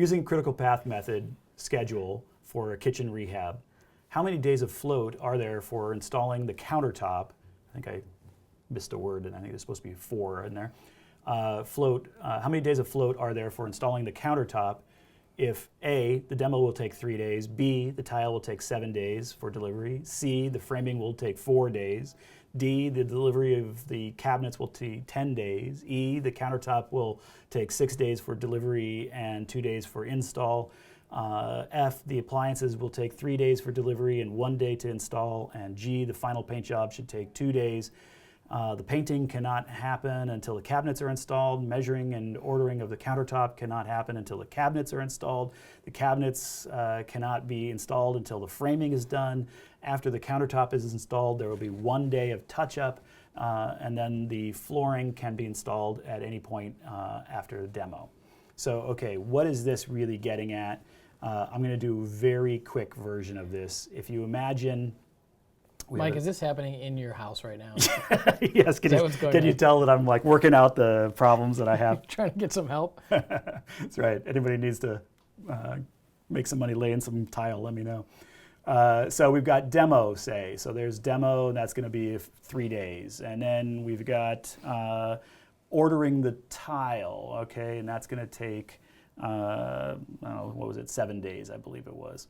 using critical path method schedule for a kitchen rehab, how many days of float are there for installing the countertop? I think I missed a word, and I think there's supposed to be 4 in there. How many days of float are there for installing the countertop if A, the demo will take 3 days, B, the tile will take 7 days for delivery, C, the framing will take 4 days, D, the delivery of the cabinets will take 10 days, E, the countertop will take 6 days for delivery and 2 days for install, F, the appliances will take 3 days for delivery and 1 day to install, and G, the final paint job should take 2 days. The painting cannot happen until the cabinets are installed. Measuring and ordering of the countertop cannot happen until the cabinets are installed. The cabinets cannot be installed until the framing is done. After the countertop is installed, there will be 1 day of touch-up, and then the flooring can be installed at any point after the demo. So, okay, what is this really getting at? I'm going to do a very quick version of this. If you imagine... Mike, is this happening in your house right now? Yes. Can you tell that I'm like working out the problems that I have? Trying to get some help? That's right. Anybody needs to make some money laying some tile, let me know. So we've got demo, say. So there's demo, and that's going to be 3 days. And then we've got ordering the tile, okay, and that's going to take, I don't know, what was it, 7 days, I believe it was.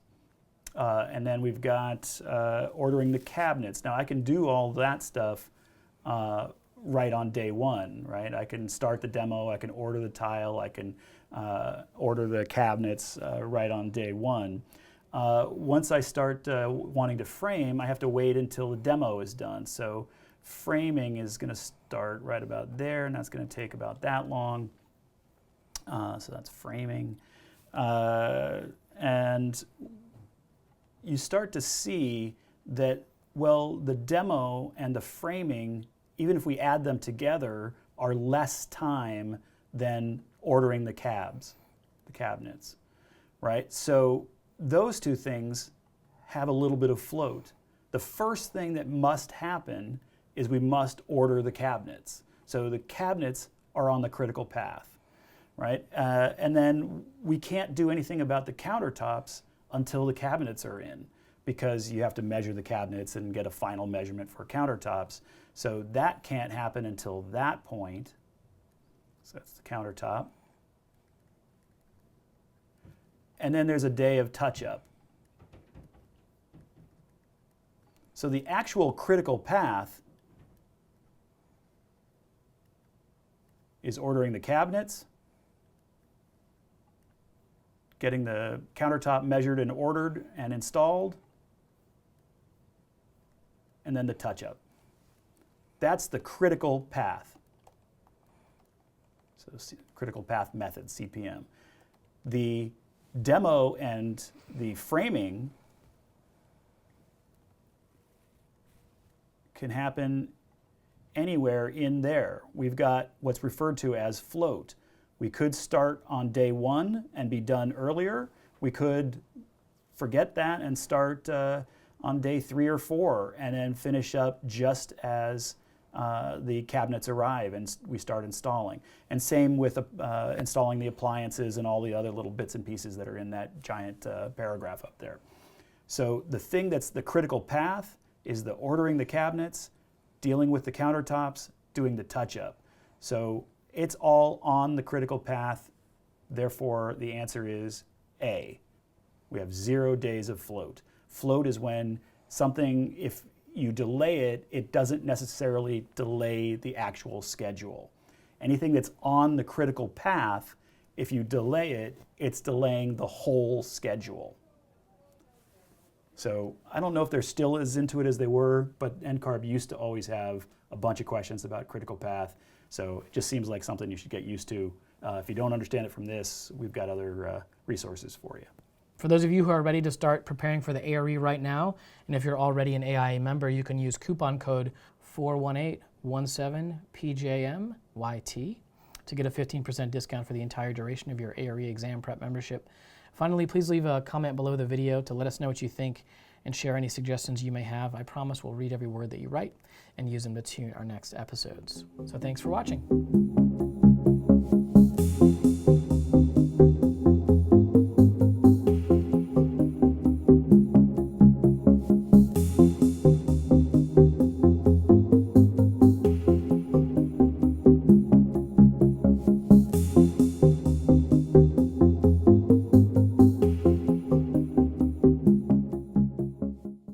And then we've got ordering the cabinets. Now I can do all that stuff right on day one, right? I can start the demo, I can order the tile, I can order the cabinets right on day one. Once I start wanting to frame, I have to wait until the demo is done. So framing is going to start right about there, and that's going to take about that long. So that's framing. And you start to see that, well, the demo and the framing, even if we add them together, are less time than ordering the cabinets, right? So those two things have a little bit of float. The first thing that must happen is we must order the cabinets. So the cabinets are on the critical path, right? And then we can't do anything about the countertops until the cabinets are in, because you have to measure the cabinets and get a final measurement for countertops. So that can't happen until that point. So that's the countertop. And then there's a day of touch-up. So the actual critical path is ordering the cabinets, getting the countertop measured and ordered and installed, and then the touch-up. That's the critical path. So critical path method, CPM. The demo and the framing can happen anywhere in there. We've got what's referred to as float. We could start on day one and be done earlier. We could forget that and start on day 3 or 4 and then finish up just as the cabinets arrive and we start installing. And same with installing the appliances and all the other little bits and pieces that are in that giant paragraph up there. So the thing that's the critical path is the ordering the cabinets, dealing with the countertops, doing the touch-up. So it's all on the critical path. Therefore, the answer is A. We have 0 days of float. Float is when something, if you delay it, it doesn't necessarily delay the actual schedule. Anything that's on the critical path, if you delay it, it's delaying the whole schedule. So I don't know if they're still as into it as they were, but NCARB used to always have a bunch of questions about critical path. So it just seems like something you should get used to. If you don't understand it from this, we've got other resources for you. For those of you who are ready to start preparing for the ARE right now, and if you're already an AIA member, you can use coupon code 41817PJMYT to get a 15% discount for the entire duration of your ARE exam prep membership. Finally, please leave a comment below the video to let us know what you think and share any suggestions you may have. I promise we'll read every word that you write and use them to tune our next episodes. So thanks for watching.